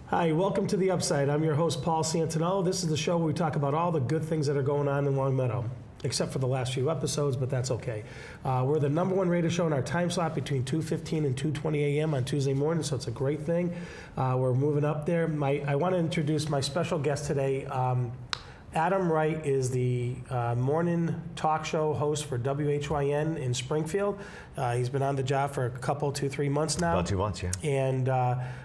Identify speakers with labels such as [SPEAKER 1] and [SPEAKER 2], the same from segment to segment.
[SPEAKER 1] Hi, welcome to The Upside. I'm your host, Paul Santinello. This is the show where we talk about all the good things that are going on in Longmeadow, except for the last few episodes, but that's okay. We're the #1 radio show in our time slot between 2:15 and 2:20 a.m. on Tuesday morning, so it's a great thing. We're moving up there. I want to introduce my special guest today. Adam Wright is the morning talk show host for WHYN in Springfield. He's been on the job for a couple, 2-3 months now.
[SPEAKER 2] About 2 months, yeah.
[SPEAKER 1] And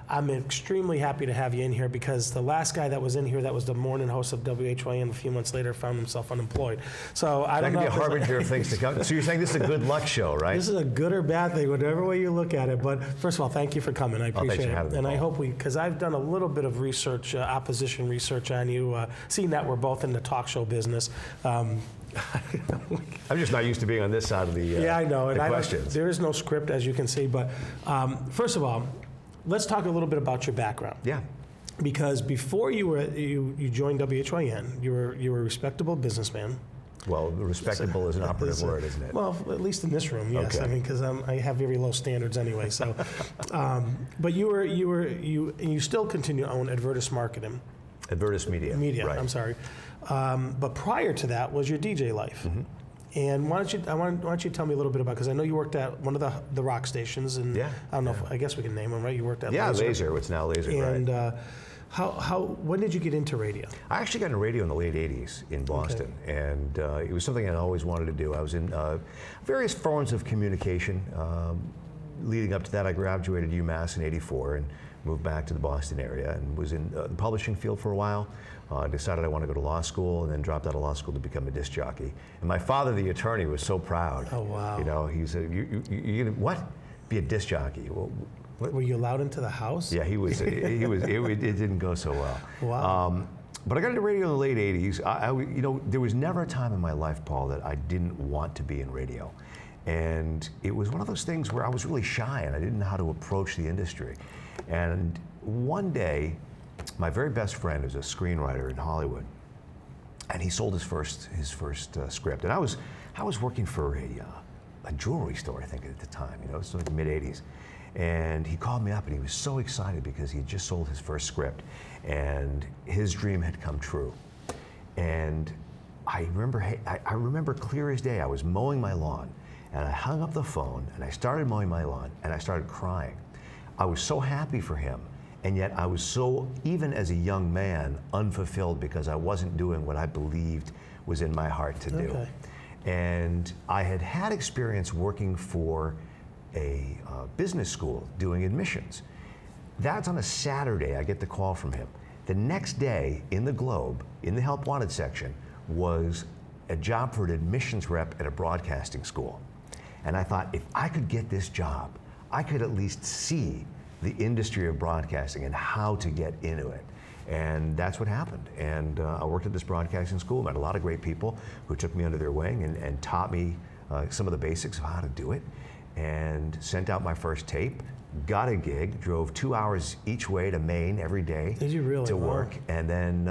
[SPEAKER 1] I'm extremely happy to have you in here because the last guy that was in here that was the morning host of WHYN a few months later found himself unemployed. So I don't know.
[SPEAKER 2] That could be a harbinger of things to come. So you're saying this is a good luck show, right?
[SPEAKER 1] This is a good or bad thing, whatever way you look at it. But first of all, thank you for coming. I appreciate
[SPEAKER 2] thanks for
[SPEAKER 1] it.
[SPEAKER 2] having me,
[SPEAKER 1] And I
[SPEAKER 2] Paul.
[SPEAKER 1] hope because I've done a little bit of research, opposition research on you, seeing that we're both in the talk show business.
[SPEAKER 2] I'm just not used to being on this side of the
[SPEAKER 1] Yeah, I know. And
[SPEAKER 2] questions.
[SPEAKER 1] there is no script, as you can see. But first of all, let's talk a little bit about your background.
[SPEAKER 2] Yeah.
[SPEAKER 1] Because before you joined WHYN, you were a respectable businessman.
[SPEAKER 2] Well, respectable is an operative word, isn't it?
[SPEAKER 1] Well, at least in this room, yes.
[SPEAKER 2] Okay.
[SPEAKER 1] I mean, because I have very low standards anyway. So, but you still continue to own Advertis Marketing.
[SPEAKER 2] Advertis Media.
[SPEAKER 1] Media.
[SPEAKER 2] Right.
[SPEAKER 1] I'm sorry. But prior to that was your DJ life.
[SPEAKER 2] Mm-hmm.
[SPEAKER 1] And why don't you tell me a little bit about, because I know you worked at one of the rock stations, and
[SPEAKER 2] Yeah.
[SPEAKER 1] I don't know if, I guess we can name them, right? You worked at
[SPEAKER 2] Laser. It's now Laser,
[SPEAKER 1] And
[SPEAKER 2] right.
[SPEAKER 1] when did you get into radio?
[SPEAKER 2] I actually got into radio in the late 80s in Boston, and it was something I always wanted to do. I was in various forms of communication. Leading up to that, I graduated UMass in '84 and moved back to the Boston area and was in the publishing field for a while. Decided I wanted to go to law school, and then dropped out of law school to become a disc jockey. And my father, the attorney, was so proud.
[SPEAKER 1] Oh, wow.
[SPEAKER 2] You know, he said, "You gonna what? Be a disc jockey?" Well,
[SPEAKER 1] Were you allowed into the house?
[SPEAKER 2] yeah, he was. It didn't go so well.
[SPEAKER 1] Wow.
[SPEAKER 2] But I got into radio in the late '80s. There was never a time in my life, Paul, that I didn't want to be in radio. And it was one of those things where I was really shy and I didn't know how to approach the industry. And one day, my very best friend is a screenwriter in Hollywood, and he sold his first script. And I was working for a jewelry store, I think, at the time. You know, it was like the mid '80s. And he called me up, and he was so excited because he had just sold his first script, and his dream had come true. And I remember clear as day. I was mowing my lawn, and I hung up the phone, and I started mowing my lawn, and I started crying. I was so happy for him, and yet I was so, even as a young man, unfulfilled because I wasn't doing what I believed was in my heart to do.
[SPEAKER 1] Okay.
[SPEAKER 2] And I had experience working for a business school doing admissions. That's on a Saturday. I get the call from him. The next day, in the Globe, in the Help Wanted section, was a job for an admissions rep at a broadcasting school. And I thought, if I could get this job, I could at least see the industry of broadcasting and how to get into it. And that's what happened. And I worked at this broadcasting school, met a lot of great people who took me under their wing and taught me some of the basics of how to do it, and sent out my first tape, got a gig, drove 2 hours each way to Maine every day.
[SPEAKER 1] Did you really?
[SPEAKER 2] To
[SPEAKER 1] Wow.
[SPEAKER 2] work. And then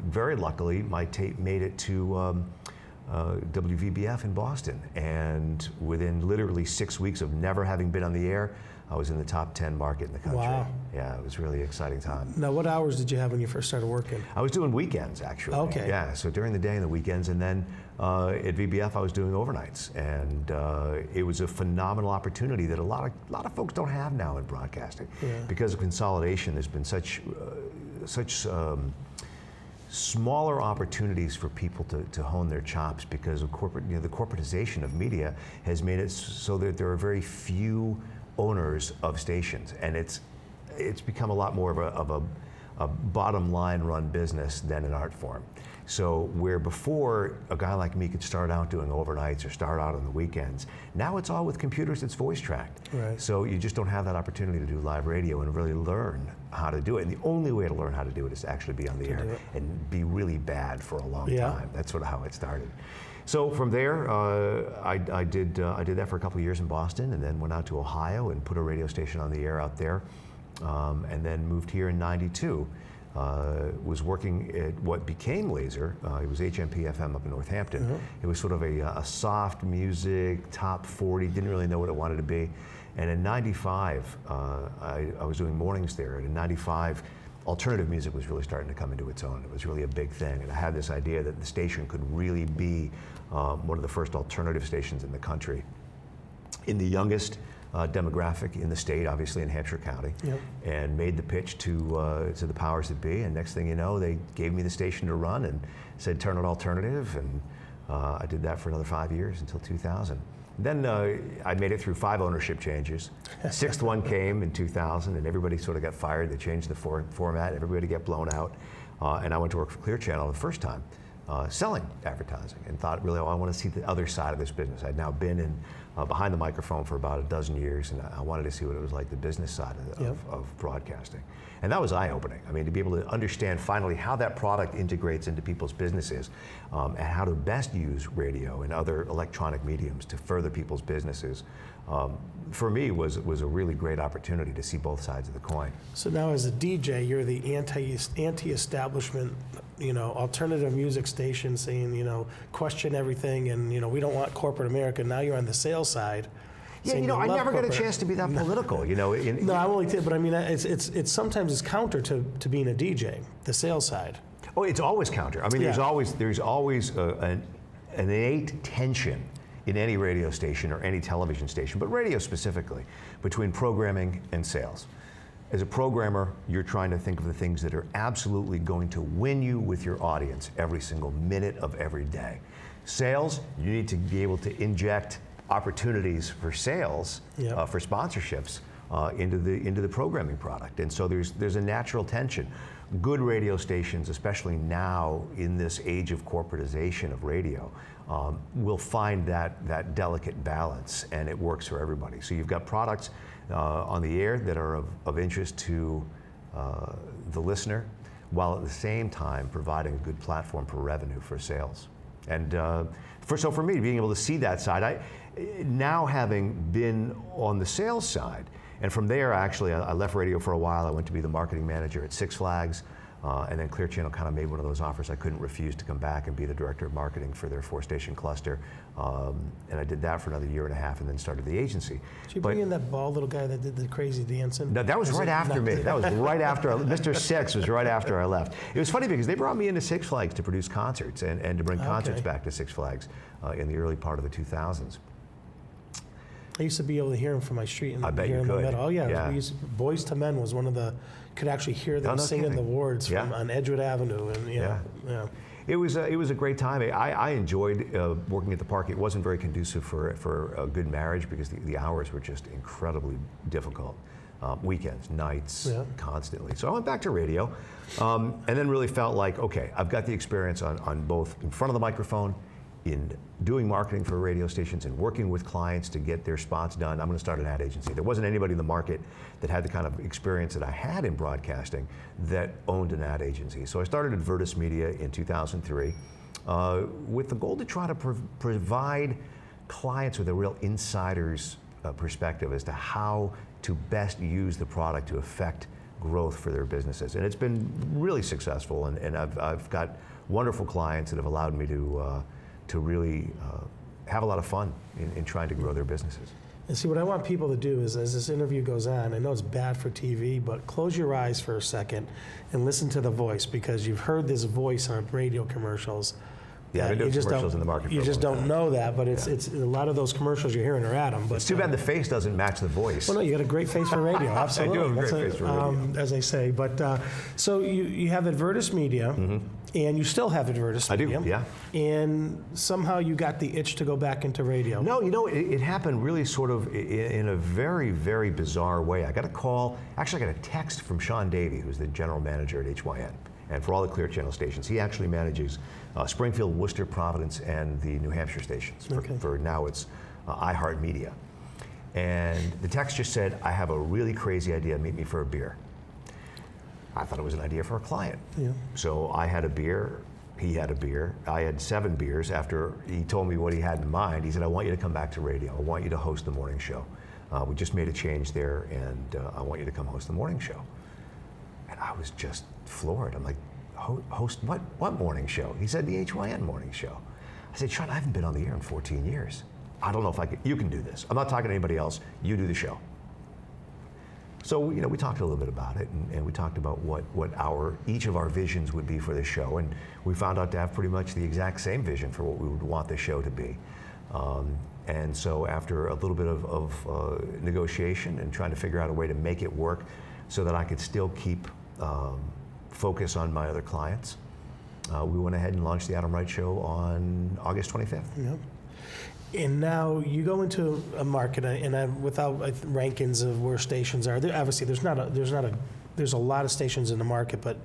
[SPEAKER 2] very luckily, my tape made it to WVBF in Boston. And within literally 6 weeks of never having been on the air, I was in the top 10 market in the country.
[SPEAKER 1] Wow.
[SPEAKER 2] Yeah, it was a really exciting time.
[SPEAKER 1] Now, what hours did you have when you first started working?
[SPEAKER 2] I was doing weekends, actually.
[SPEAKER 1] Okay.
[SPEAKER 2] Yeah, so during the day and the weekends, and then at VBF I was doing overnights, and it was a phenomenal opportunity that a lot of folks don't have now in broadcasting.
[SPEAKER 1] Yeah.
[SPEAKER 2] Because of consolidation. There's been such smaller opportunities for people to hone their chops because of the corporatization of media has made it so that there are very few owners of stations, and it's become a lot more of a bottom line run business than an art form. So where before a guy like me could start out doing overnights or start out on the weekends, now it's all with computers, it's voice tracked.
[SPEAKER 1] Right.
[SPEAKER 2] So you just don't have that opportunity to do live radio and really learn how to do it. And the only way to learn how to do it is to actually be on the air and be really bad for a long time. That's sort of how it started. So from there, I did that for a couple of years in Boston, and then went out to Ohio and put a radio station on the air out there, and then moved here in '92. Was working at what became Laser. It was HMP FM up in Northampton.
[SPEAKER 1] Mm-hmm.
[SPEAKER 2] It was sort of a soft music, top 40, didn't really know what it wanted to be. And in '95, I was doing mornings there, and in '95, alternative music was really starting to come into its own. It was really a big thing, and I had this idea that the station could really be one of the first alternative stations in the country, in the youngest demographic in the state, obviously in Hampshire County, and made the pitch to the powers that be. And next thing you know, they gave me the station to run and said, turn it alternative. And I did that for another 5 years until 2000. Then I made it through 5 ownership changes. Sixth one came in 2000, and everybody sort of got fired. They changed the format. Everybody got blown out. And I went to work for Clear Channel the first time, selling advertising, and thought, really, oh, I want to see the other side of this business. I'd now been in behind the microphone for about a dozen years, and I wanted to see what it was like, the business side of broadcasting. And that was eye-opening. I mean, to be able to understand finally how that product integrates into people's businesses, and how to best use radio and other electronic mediums to further people's businesses, for me was a really great opportunity to see both sides of the coin.
[SPEAKER 1] So now as a DJ, you're the anti-establishment, alternative music station saying, question everything, and, we don't want corporate America. Now you're on the sales side.
[SPEAKER 2] Yeah, I never got a chance to be that political,
[SPEAKER 1] No, I only did, but I mean, it's sometimes it's counter to being a DJ, the sales side.
[SPEAKER 2] Oh, it's always counter. I mean, there's always an innate tension in any radio station or any television station, but radio specifically, between programming and sales. As a programmer, you're trying to think of the things that are absolutely going to win you with your audience every single minute of every day. Sales, you need to be able to inject opportunities for sales, for sponsorships, into the programming product, and so there's a natural tension. Good radio stations, especially now in this age of corporatization of radio, will find that delicate balance, and it works for everybody. So you've got products on the air that are of interest to the listener, while at the same time providing a good platform for revenue for sales. And so for me, being able to see that side, now having been on the sales side, and from there, actually, I left radio for a while. I went to be the marketing manager at Six Flags, and then Clear Channel kind of made one of those offers I couldn't refuse, to come back and be the director of marketing for their 4-station cluster. And I did that for another year and a half, and then started the agency.
[SPEAKER 1] Did you bring in that bald little guy that did the crazy dancing?
[SPEAKER 2] No, that was right after me. That was right after, Mr. Six was right after I left. It was funny because they brought me into Six Flags to produce concerts and to bring concerts back to Six Flags in the early part of the 2000s.
[SPEAKER 1] I used to be able to hear him from my street
[SPEAKER 2] I bet
[SPEAKER 1] here
[SPEAKER 2] you
[SPEAKER 1] in the
[SPEAKER 2] could.
[SPEAKER 1] middle. Oh yeah, Boys to Men was one of the, could actually hear them singing the words from on Edgewood Avenue, and yeah.
[SPEAKER 2] It was a great time. I enjoyed working at the park. It wasn't very conducive for a good marriage because the hours were just incredibly difficult. Weekends, nights, constantly. So I went back to radio, and then really felt like, okay, I've got the experience on both in front of the microphone, in doing marketing for radio stations, and working with clients to get their spots done. I'm going to start an ad agency. There wasn't anybody in the market that had the kind of experience that I had in broadcasting that owned an ad agency. So I started Advertis Media in 2003 with the goal to try to provide clients with a real insider's perspective as to how to best use the product to affect growth for their businesses. And it's been really successful, and I've got wonderful clients that have allowed me to really have a lot of fun in trying to grow their businesses.
[SPEAKER 1] And see, what I want people to do is, as this interview goes on, I know it's bad for TV, but close your eyes for a second and listen to the voice, because you've heard this voice on radio commercials.
[SPEAKER 2] Yeah, they do commercials in the market.
[SPEAKER 1] You just don't know that, but it's a lot of those commercials you're hearing are Adam. But
[SPEAKER 2] it's too bad the face doesn't match the voice.
[SPEAKER 1] Well, no, you got a great face for radio. Absolutely,
[SPEAKER 2] I do have a great face for radio,
[SPEAKER 1] as they say. But so you have Advertis Media, and you still have Advertis Media.
[SPEAKER 2] I do, yeah.
[SPEAKER 1] And somehow you got the itch to go back into radio.
[SPEAKER 2] No, it happened really sort of in a very, very bizarre way. I got a call. Actually, I got a text from Sean Davey, who's the general manager at HYN. And for all the Clear Channel stations, he actually manages Springfield, Worcester, Providence, and the New Hampshire stations. For now, it's iHeartMedia. And the text just said, I have a really crazy idea, meet me for a beer. I thought it was an idea for a client. Yeah. So I had a beer, he had a beer. I had 7 beers after he told me what he had in mind. He said, I want you to come back to radio. I want you to host the morning show. We just made a change there, and I want you to come host the morning show. And I was just floored. I'm like, host what morning show? He said, the HYN morning show. I said, Sean, I haven't been on the air in 14 years. I don't know if I could. You can do this. I'm not talking to anybody else. You do the show. So, we talked a little bit about it, and we talked about what each of our visions would be for the show, and we found out to have pretty much the exact same vision for what we would want the show to be. And so after a little bit of negotiation and trying to figure out a way to make it work so that I could still keep focus on my other clients, we went ahead and launched the Adam Wright Show on August 25th.
[SPEAKER 1] Yep. And now you go into a market, and without rankings of where stations are, obviously there's a lot of stations in the market, but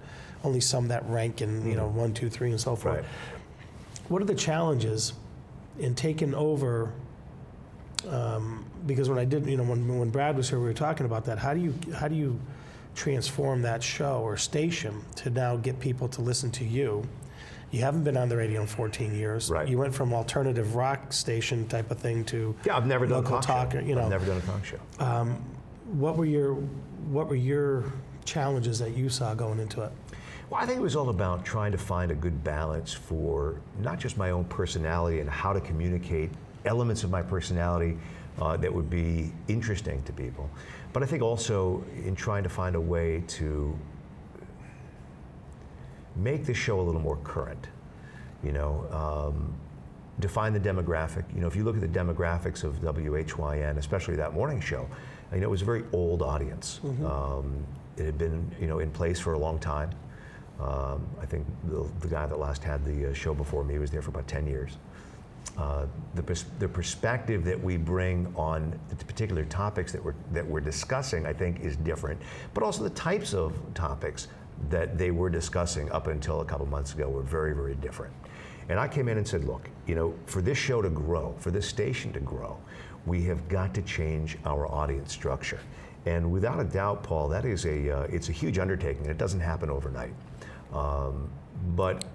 [SPEAKER 1] only some that rank in 1, 2, 3, and so forth.
[SPEAKER 2] Right.
[SPEAKER 1] What are the challenges in taking over? Because when I did, when Brad was here, we were talking about that. How do you transform that show or station to now get people to listen to you? You haven't been on the radio in 14 years.
[SPEAKER 2] Right.
[SPEAKER 1] You went from alternative rock station type of thing to
[SPEAKER 2] I've never done a
[SPEAKER 1] local
[SPEAKER 2] talk show.
[SPEAKER 1] talk.
[SPEAKER 2] I've never done a talk show.
[SPEAKER 1] What were your challenges that you saw going into it?
[SPEAKER 2] Well, I think it was all about trying to find a good balance for not just my own personality and how to communicate elements of my personality that would be interesting to people, but I think also in trying to find a way to make the show a little more current, define the demographic. If you look at the demographics of WHYN, especially that morning show, it was a very old audience. It had been, in place for a long time. I think the guy that last had the show before me was there for about 10 years. The perspective that we bring on the particular topics that we're discussing, I think, is different, but also the types of topics that they were discussing up until a couple months ago were very, very different. And I came in and said, look, for this show to grow, for this station to grow, we have got to change our audience structure. And without a doubt, Paul, that is it's a huge undertaking. It doesn't happen overnight. But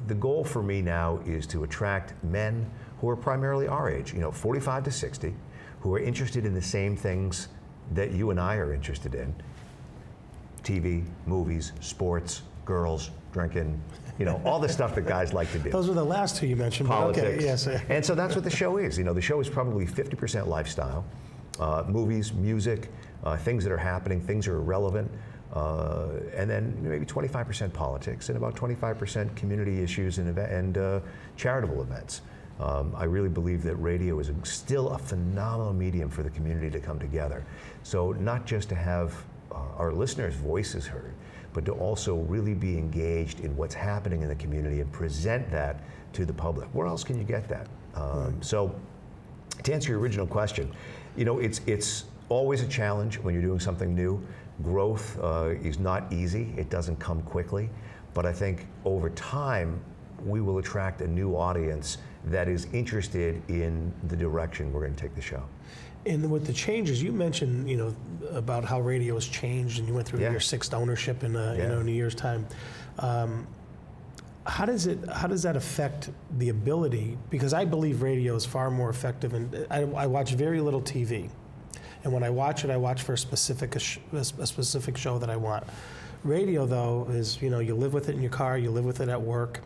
[SPEAKER 2] the goal for me now is to attract men who are primarily our age, 45 to 60, who are interested in the same things that you and I are interested in. TV, movies, sports, girls, drinking, all the stuff that guys like to do.
[SPEAKER 1] Those were the last two you mentioned.
[SPEAKER 2] Politics.
[SPEAKER 1] But okay, yes.
[SPEAKER 2] And so that's what the show is. The show is probably 50% lifestyle, movies, music, things that are happening, things that are relevant, and then maybe 25% politics and about 25% community issues and charitable events. I really believe that radio is still a phenomenal medium for the community to come together. So not just to have our listeners' voices heard, but to also really be engaged in what's happening in the community and present that to the public. Where else can you get that? So to answer your original question, it's always a challenge when you're doing something new. Growth is not easy. It doesn't come quickly. But I think over time, we will attract a new audience that is interested in the direction we're going to take the show.
[SPEAKER 1] And with the changes, you mentioned, about how radio has changed, and you went through your 6th ownership in a year's time. How does that affect the ability? Because I believe radio is far more effective, and I watch very little TV, and when I watch it, I watch for a specific show that I want. Radio, though, is you live with it in your car, you live with it at work.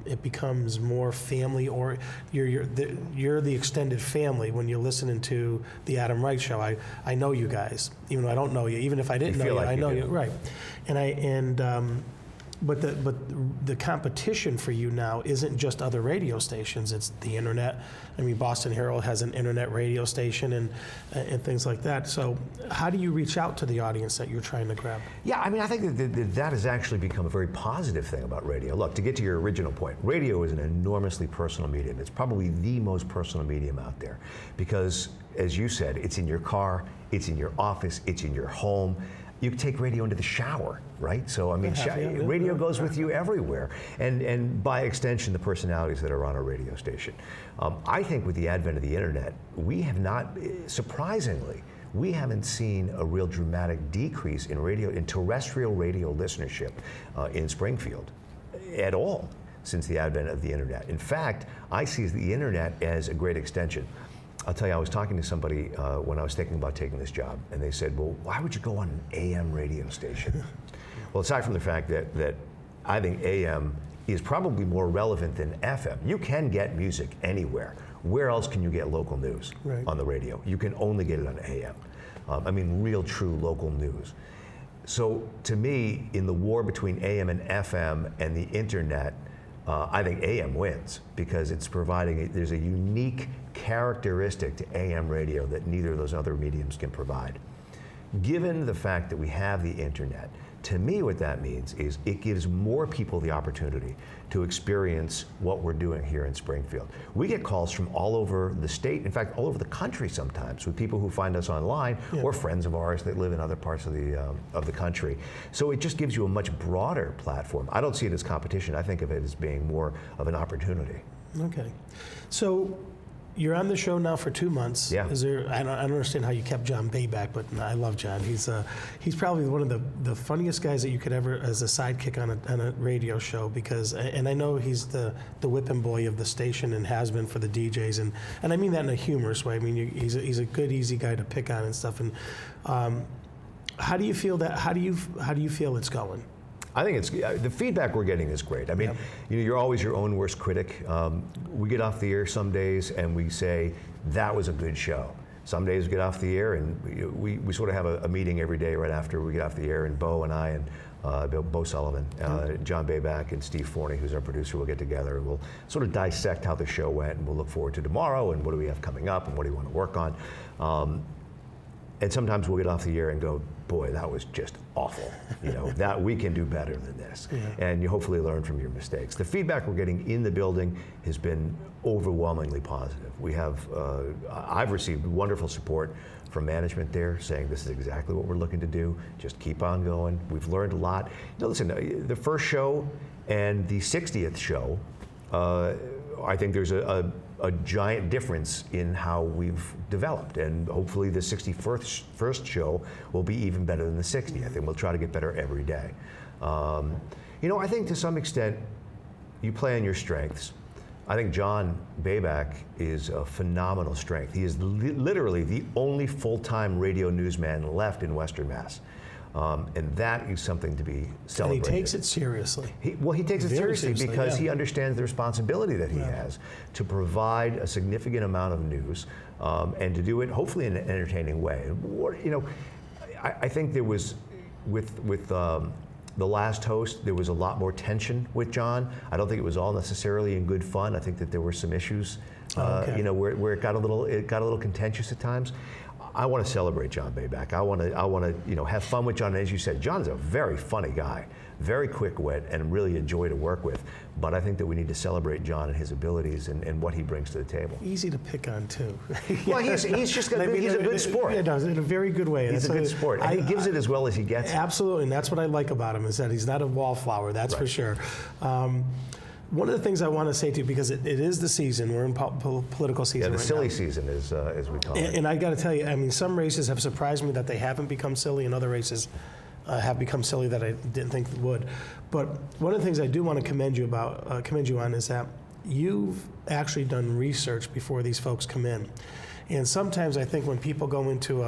[SPEAKER 1] It becomes more family, or you're the extended family when you're listening to the Adam Wright Show. I know you guys, even though I don't know you. Even if I didn't know you, I know you, right? But the competition for you now isn't just other radio stations; it's the internet. I mean, Boston Herald has an internet radio station and things like that. So, how do you reach out to the audience that you're trying to grab?
[SPEAKER 2] Yeah, I mean, I think that has actually become a very positive thing about radio. Look, to get to your original point, radio is an enormously personal medium. It's probably the most personal medium out there because, as you said, it's in your car, it's in your office, it's in your home. You can take radio into the shower, right? So, I mean, radio goes with you everywhere. And by extension, the personalities that are on a radio station. I think with the advent of the internet, we have not, surprisingly, we haven't seen a real dramatic decrease in terrestrial radio listenership in Springfield at all since the advent of the internet. In fact, I see the internet as a great extension. I'll tell you, I was talking to somebody when I was thinking about taking this job, and they said, well, why would you go on an AM radio station? Well, aside from the fact that I think AM is probably more relevant than FM. You can get music anywhere. Where else can you get local news on the radio? You can only get it on AM. I mean, real, true local news. So to me, in the war between AM and FM and the internet, I think AM wins because it's providing, there's a unique characteristic to AM radio that neither of those other mediums can provide. Given the fact that we have the internet, to me what that means is it gives more people the opportunity to experience what we're doing here in Springfield. We get calls from all over the state, in fact all over the country sometimes, with people who find us online or friends of ours that live in other parts of the country. So it just gives you a much broader platform. I don't see it as competition. I think of it as being more of an opportunity.
[SPEAKER 1] Okay. So you're on the show now for 2 months.
[SPEAKER 2] Yeah.
[SPEAKER 1] I don't understand how you kept John Bayback, but I love John. He's probably one of the funniest guys that you could ever, as a sidekick on a radio show, because, and I know he's the whipping boy of the station and has been for the DJs, and I mean that in a humorous way. I mean, he's a good, easy guy to pick on and stuff. And how do you feel that? How do you feel it's going?
[SPEAKER 2] I think it's the feedback we're getting is great. I mean, you're always your own worst critic. We get off the air some days and we say that was a good show. Some days we get off the air and we sort of have a meeting every day right after we get off the air, and Bo and I and Bo Sullivan, John Bayback and Steve Forney, who's our producer, will get together and we'll sort of dissect how the show went, and we'll look forward to tomorrow and what do we have coming up and what do you want to work on. And sometimes we'll get off the air and go, boy, that was just awful. You know, that we can do better than this. And you hopefully learn from your mistakes. The feedback we're getting in the building has been overwhelmingly positive. We have, I've received wonderful support from management there saying this is exactly what we're looking to do. Just keep on going. We've learned a lot. You know, listen, the first show and the 60th show, I think there's a giant difference in how we've developed, and hopefully the 61st show will be even better than the 60th, and we'll try to get better every day. You know, I think to some extent you play on your strengths. I think John Bayback is a phenomenal strength. He is literally the only full-time radio newsman left in Western Mass. And that is something to be celebrated.
[SPEAKER 1] And he takes it seriously.
[SPEAKER 2] He takes it
[SPEAKER 1] Very
[SPEAKER 2] seriously because
[SPEAKER 1] yeah.
[SPEAKER 2] he understands the responsibility that he has to provide a significant amount of news and to do it hopefully in an entertaining way. You know, I think there was, with the last host, there was a lot more tension with John. I don't think it was all necessarily in good fun. I think that there were some issues, you know, where it got a little contentious at times. I want to celebrate John Bayback. I want to, you know, have fun with John. And as you said, John's a very funny guy, very quick wit, and really a joy to work with. But I think that we need to celebrate John and his abilities and what he brings to the table.
[SPEAKER 1] Easy to pick on too.
[SPEAKER 2] Well, he's just he's a good sport.
[SPEAKER 1] Yeah, no, in a very good way.
[SPEAKER 2] He's a good sport. And he gives it as well as he gets.
[SPEAKER 1] Absolutely, and that's what I like about him, is that he's not a wallflower. That's for sure. One of the things I want to say to you, because it is the season, we're in political season.
[SPEAKER 2] Yeah, the
[SPEAKER 1] right
[SPEAKER 2] silly
[SPEAKER 1] now.
[SPEAKER 2] season is as we call it.
[SPEAKER 1] And I got to tell you, I mean, some races have surprised me that they haven't become silly, and other races have become silly that I didn't think would. But one of the things I do want to commend you on is that you've actually done research before these folks come in. And sometimes I think when people go into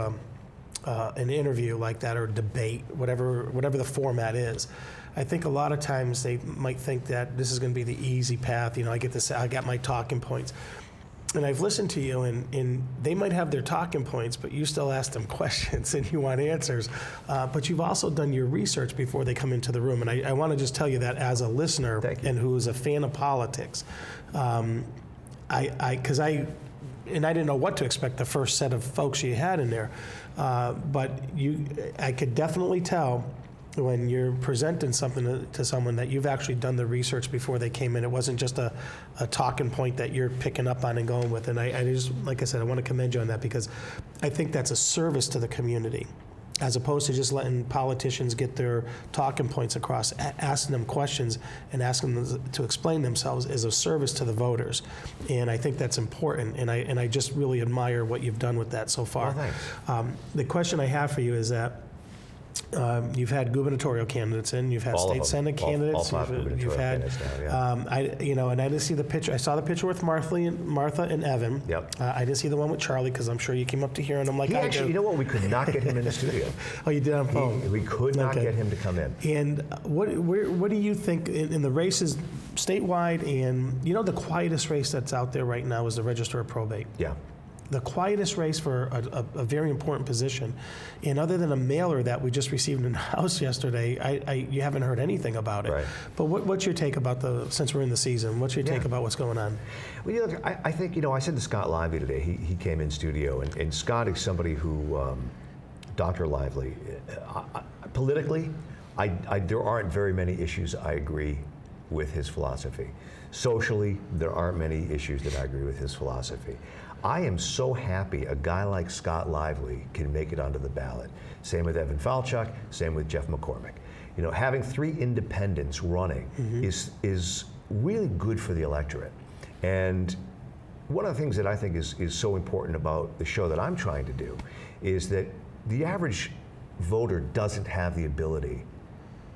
[SPEAKER 1] an interview like that, or debate, whatever the format is, I think a lot of times they might think that this is going to be the easy path. You know, I got my talking points. And I've listened to you, and they might have their talking points, but you still ask them questions and you want answers. But you've also done your research before they come into the room. And I want to just tell you that as a listener and who is a fan of politics, because I didn't know what to expect the first set of folks you had in there. But I could definitely tell when you're presenting something to someone that you've actually done the research before they came in. It wasn't just a talking point that you're picking up on and going with. And I just, like I said, I want to commend you on that, because I think that's a service to the community, as opposed to just letting politicians get their talking points across. Asking them questions and asking them to explain themselves is a service to the voters. And I think that's important. And I just really admire what you've done with that so far.
[SPEAKER 2] Well, thanks.
[SPEAKER 1] The question I have for you is that you've had gubernatorial candidates in, you've had state senate candidates,
[SPEAKER 2] all five
[SPEAKER 1] you've had,
[SPEAKER 2] now,
[SPEAKER 1] and I didn't see the picture. I saw the picture with Martha and Evan.
[SPEAKER 2] Yep.
[SPEAKER 1] I didn't see the one with Charlie, because I'm sure you came up to here and I'm like,
[SPEAKER 2] you know what? We could not get him in the studio.
[SPEAKER 1] Oh, you did on phone.
[SPEAKER 2] We could not get him to come in.
[SPEAKER 1] And what do you think in the races statewide? And you know, the quietest race that's out there right now is the Register of Probate.
[SPEAKER 2] Yeah.
[SPEAKER 1] the quietest race for a very important position. And other than a mailer that we just received in the House yesterday, you haven't heard anything about it.
[SPEAKER 2] Right.
[SPEAKER 1] But what's your take about since we're in the season, what's your take about what's going on?
[SPEAKER 2] Well, you know, I think, you know, I said to Scott Lively today, he came in studio, and Scott is somebody who, Dr. Lively, politically, there aren't very many issues I agree with his philosophy. Socially, there aren't many issues that I agree with his philosophy. I am so happy a guy like Scott Lively can make it onto the ballot. Same with Evan Falchuk, same with Jeff McCormick. You know, having 3 independents running is really good for the electorate. And one of the things that I think is so important about the show that I'm trying to do is that the average voter doesn't have the ability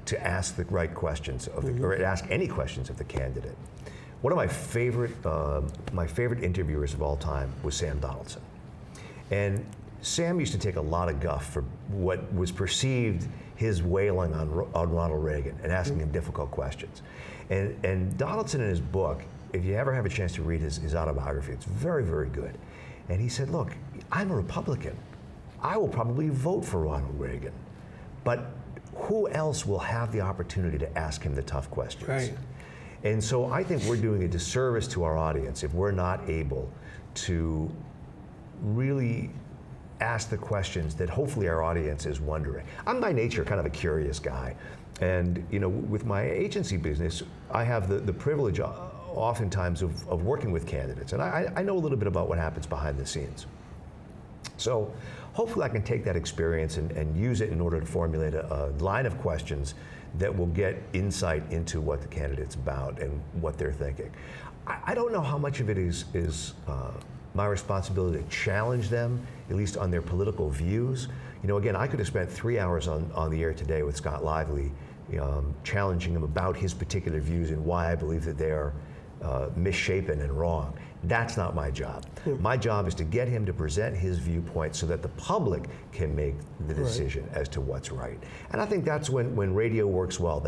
[SPEAKER 2] to ask the right questions of or ask any questions of the candidate. One of my favorite interviewers of all time was Sam Donaldson. And Sam used to take a lot of guff for what was perceived his wailing on Ronald Reagan and asking him difficult questions. And Donaldson in his book, if you ever have a chance to read his autobiography, it's very, very good. And he said, look, I'm a Republican. I will probably vote for Ronald Reagan. But who else will have the opportunity to ask him the tough questions?
[SPEAKER 1] Right.
[SPEAKER 2] And so I think we're doing a disservice to our audience if we're not able to really ask the questions that hopefully our audience is wondering. I'm by nature kind of a curious guy. And you know, with my agency business, I have the privilege oftentimes of working with candidates. And I know a little bit about what happens behind the scenes. So hopefully I can take that experience and use it in order to formulate a line of questions that will get insight into what the candidate's about and what they're thinking. I don't know how much of it is my responsibility to challenge them, at least on their political views. You know, again, I could have spent 3 hours on the air today with Scott Lively, challenging him about his particular views and why I believe that they are misshapen and wrong. That's not my job. My job is to get him to present his viewpoint so that the public can make the decision as to what's right. And I think that's when radio works well,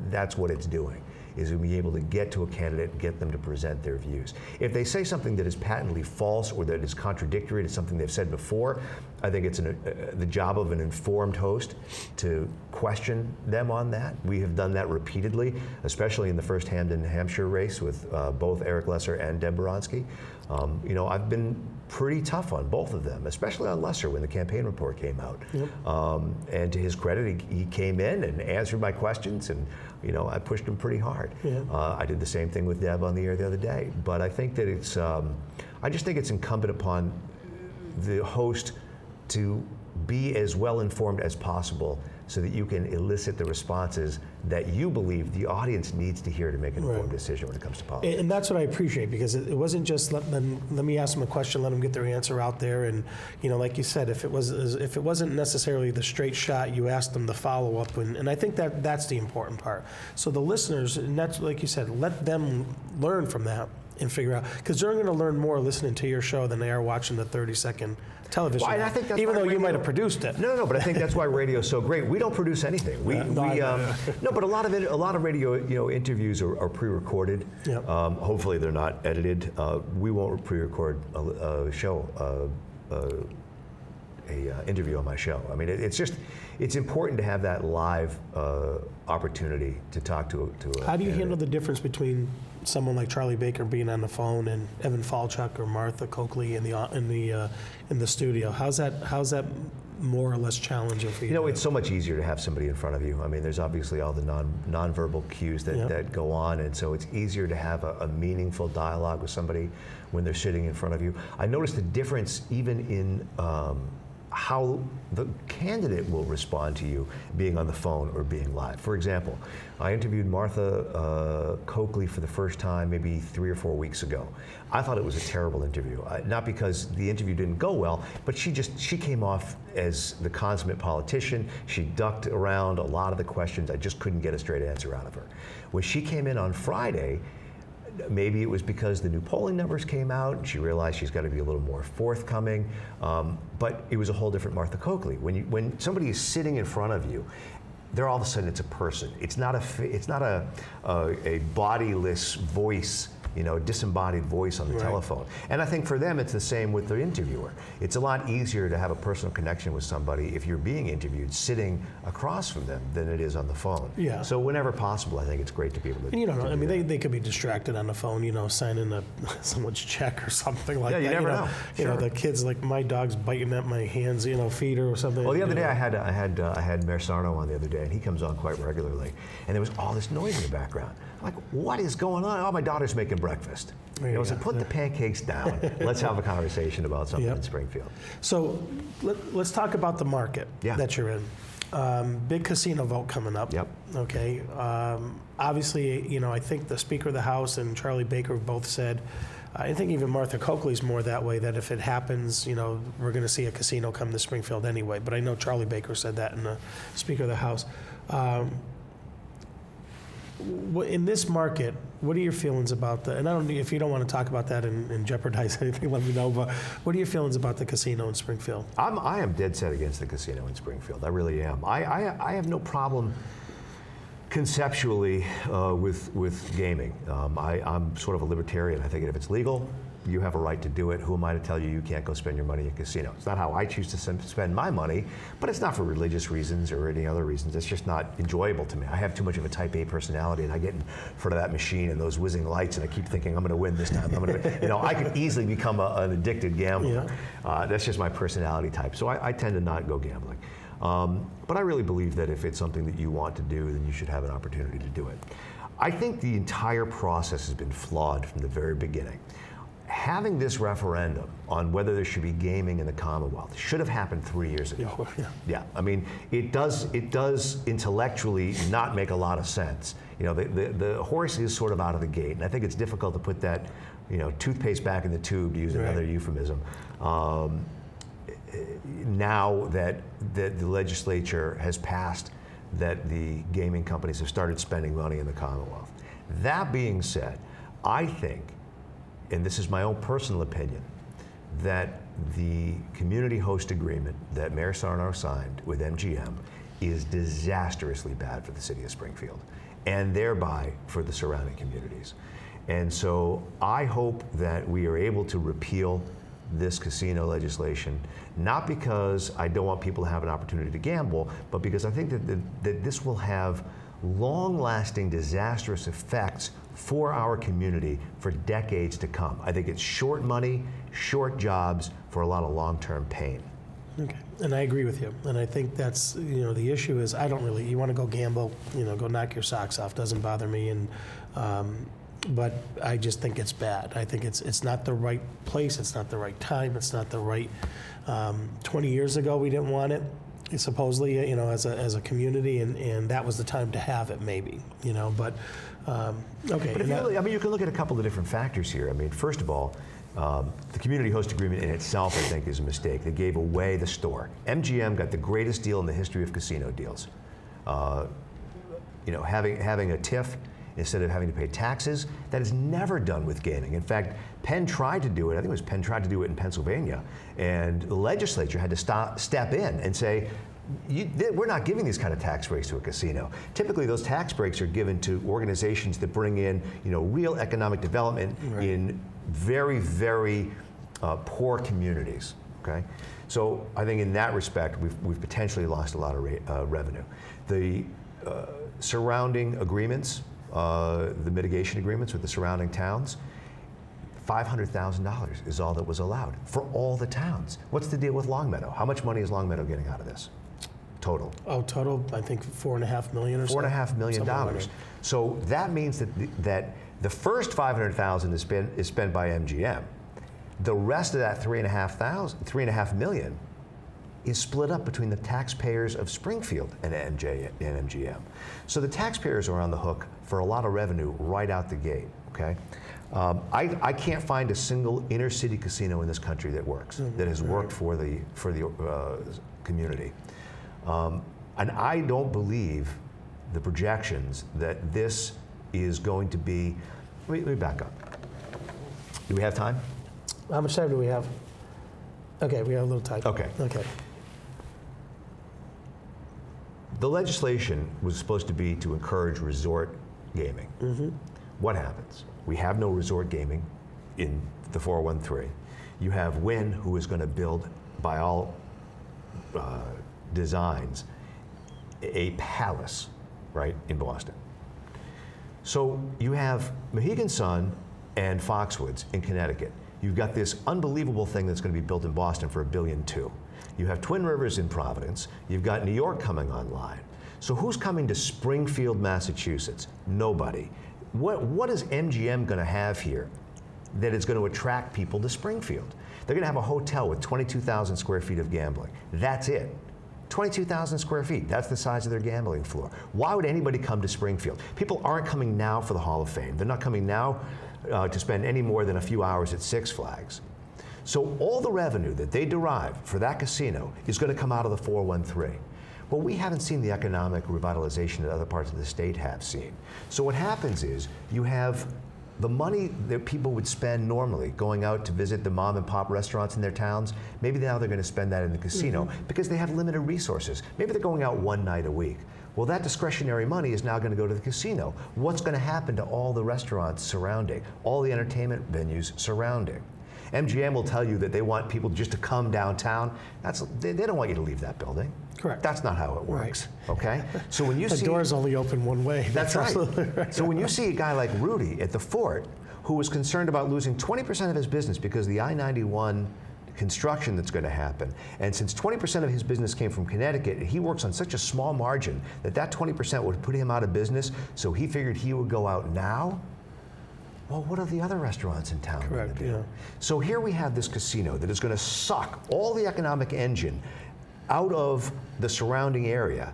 [SPEAKER 2] that's what it's doing, is to be able to get to a candidate and get them to present their views. If they say something that is patently false or that is contradictory to something they've said before, I think it's the job of an informed host to question them on that. We have done that repeatedly, especially in the first Hamden, Hampshire race with both Eric Lesser and Deb Baranski. You know, I've been pretty tough on both of them, especially on Lesser when the campaign report came out. And to his credit, he came in and answered my questions, and you know, I pushed him pretty hard. I did the same thing with Deb on the air the other day. But I think that it's, I just think it's incumbent upon the host to be as well informed as possible so that you can elicit the responses that you believe the audience needs to hear to make an informed decision when it comes to politics.
[SPEAKER 1] And that's what I appreciate, because it wasn't just let me ask them a question, let them get their answer out there, and you know, like you said, if it wasn't necessarily the straight shot, you asked them the follow up, and I think that's the important part. So the listeners, and that's like you said, let them learn from that and figure out, because they're going to learn more listening to your show than they are watching the 30-second television.
[SPEAKER 2] Well, I think that's
[SPEAKER 1] even
[SPEAKER 2] why
[SPEAKER 1] though you
[SPEAKER 2] radio,
[SPEAKER 1] might have produced it.
[SPEAKER 2] No, but I think that's why radio is so great. We don't produce anything. No, but a lot of radio, interviews are pre-recorded. Hopefully they're not edited. We won't pre-record a show, interview on my show. I mean, it's important to have that live opportunity to talk to a
[SPEAKER 1] How do you
[SPEAKER 2] candidate.
[SPEAKER 1] handle the difference between someone like Charlie Baker being on the phone and Evan Falchuk or Martha Coakley in the studio? How's that more or less challenging for you?
[SPEAKER 2] You know, it's so much easier to have somebody in front of you. I mean, there's obviously all the nonverbal cues that go on, and so it's easier to have a meaningful dialogue with somebody when they're sitting in front of you. I noticed the difference even in how the candidate will respond to you being on the phone or being live. For example, I interviewed Martha Coakley for the first time maybe 3 or 4 weeks ago. I thought it was a terrible interview, not because the interview didn't go well, but she came off as the consummate politician. She ducked around a lot of the questions. I just couldn't get a straight answer out of her. When she came in on Friday, maybe it was because the new polling numbers came out and she realized she's got to be a little more forthcoming, but it was a whole different Martha Coakley. When somebody is sitting in front of you, they're all of a sudden it's a person. It's not a bodiless voice disembodied voice on the telephone. And I think for them, it's the same with the interviewer. It's a lot easier to have a personal connection with somebody if you're being interviewed sitting across from them than it is on the phone.
[SPEAKER 1] Yeah.
[SPEAKER 2] So whenever possible, I think it's great to be able to.
[SPEAKER 1] And you don't know. I mean, they could be distracted on the phone, signing someone's check or something like that.
[SPEAKER 2] Yeah, you never know.
[SPEAKER 1] You know, the kids, like my dog's biting at my hands, feet or something.
[SPEAKER 2] Well, the other day I had Mayor Sarno on the other day, and he comes on quite regularly, and there was all this noise in the background. I'm like, what is going on? Oh, my daughter's making breakfast. I said, put the pancakes down. Let's have a conversation about something in Springfield.
[SPEAKER 1] So let's talk about the market that you're in. Big casino vote coming up.
[SPEAKER 2] Yep.
[SPEAKER 1] Okay. Obviously, I think the Speaker of the House and Charlie Baker have both said, I think even Martha Coakley's more that way, that if it happens, we're going to see a casino come to Springfield anyway. But I know Charlie Baker said that in the Speaker of the House. In this market, what are your feelings about the, and I don't, if you don't want to talk about that and jeopardize anything, let me know, but what are your feelings about the casino in Springfield?
[SPEAKER 2] I am dead set against the casino in Springfield. I really am. I have no problem conceptually with gaming. I'm sort of a libertarian. I think if it's legal, you have a right to do it. Who am I to tell you can't go spend your money in a casino? It's not how I choose to spend my money, but it's not for religious reasons or any other reasons. It's just not enjoyable to me. I have too much of a type A personality, and I get in front of that machine and those whizzing lights, and I keep thinking, I'm going to win this time. I could easily become an addicted gambler. That's just my personality type. So I tend to not go gambling. But I really believe that if it's something that you want to do, then you should have an opportunity to do it. I think the entire process has been flawed from the very beginning. Having this referendum on whether there should be gaming in the Commonwealth should have happened 3 years ago. Yeah, I mean, it does intellectually not make a lot of sense. The horse is sort of out of the gate, and I think it's difficult to put that, toothpaste back in the tube, to use another euphemism. Now that the legislature has passed that the gaming companies have started spending money in the Commonwealth. That being said, I think, and this is my own personal opinion, that the community host agreement that Mayor Sarno signed with MGM is disastrously bad for the city of Springfield, and thereby for the surrounding communities. And so I hope that we are able to repeal this casino legislation, not because I don't want people to have an opportunity to gamble, but because I think that this will have long-lasting disastrous effects for our community for decades to come. I think it's short money, short jobs for a lot of long-term pain.
[SPEAKER 1] Okay, and I agree with you. And I think that's, the issue is you want to go gamble, go knock your socks off, doesn't bother me. And but I just think it's bad. I think it's not the right place, it's not the right time, it's not the right, 20 years ago we didn't want it. Supposedly, as a community, and that was the time to have it, maybe, but okay.
[SPEAKER 2] But you can look at a couple of different factors here. I mean, first of all, the community host agreement in itself, I think, is a mistake. They gave away the store. MGM got the greatest deal in the history of casino deals. Having a TIF instead of having to pay taxes, that is never done with gaming. In fact, Penn tried to do it. I think it was Penn tried to do it in Pennsylvania, and the legislature had to step in and say, we're not giving these kind of tax breaks to a casino. Typically, those tax breaks are given to organizations that bring in, real economic development in very, very poor communities. Okay, so I think in that respect, we've potentially lost a lot of revenue. The surrounding agreements, the mitigation agreements with the surrounding towns, $500,000 is all that was allowed for all the towns. What's the deal with Longmeadow? How much money is Longmeadow getting out of this? Total.
[SPEAKER 1] Oh, total, I think $4.5 million or so.
[SPEAKER 2] $4.5 million. So that means that the first $500,000 is spent by MGM. The rest of that $3.5 million is split up between the taxpayers of Springfield and MGM. So the taxpayers are on the hook for a lot of revenue right out the gate. Okay, I can't find a single inner city casino in this country that works, that has worked for the community. And I don't believe the projections that this is going to be. Let me back up. Do we have time?
[SPEAKER 1] How much time do we have? Okay, we have a little time.
[SPEAKER 2] Okay. The legislation was supposed to be to encourage resort gaming. What happens? We have no resort gaming in the 413. You have Wynn, who is going to build, by all designs, a palace, right, in Boston. So you have Mohegan Sun and Foxwoods in Connecticut. You've got this unbelievable thing that's going to be built in Boston for $1.2 billion. You have Twin Rivers in Providence. You've got New York coming online. So who's coming to Springfield, Massachusetts? Nobody. What is MGM going to have here that is going to attract people to Springfield? They're going to have a hotel with 22,000 square feet of gambling. That's it. 22,000 square feet. That's the size of their gambling floor. Why would anybody come to Springfield? People aren't coming now for the Hall of Fame. They're not coming now to spend any more than a few hours at Six Flags. So all the revenue that they derive for that casino is going to come out of the 413. Well, we haven't seen the economic revitalization that other parts of the state have seen. So what happens is you have the money that people would spend normally going out to visit the mom and pop restaurants in their towns, maybe now they're going to spend that in the casino because they have limited resources. Maybe they're going out one night a week. Well, that discretionary money is now going to go to the casino. What's going to happen to all the restaurants surrounding, all the entertainment venues surrounding? MGM will tell you that they want people just to come downtown. They don't want you to leave that building.
[SPEAKER 1] Correct.
[SPEAKER 2] That's not how it works, okay? So when you
[SPEAKER 1] The door's only open one way.
[SPEAKER 2] That's right.
[SPEAKER 1] absolutely right.
[SPEAKER 2] So when you see a guy like Rudy at the Fort, who was concerned about losing 20% of his business because of the I-91 construction that's going to happen, and since 20% of his business came from Connecticut, he works on such a small margin that 20% would put him out of business, so he figured he would go out now. Well, what are the other restaurants in town going to do?
[SPEAKER 1] Yeah.
[SPEAKER 2] So here we have this casino that is going to suck all the economic engine out of the surrounding area,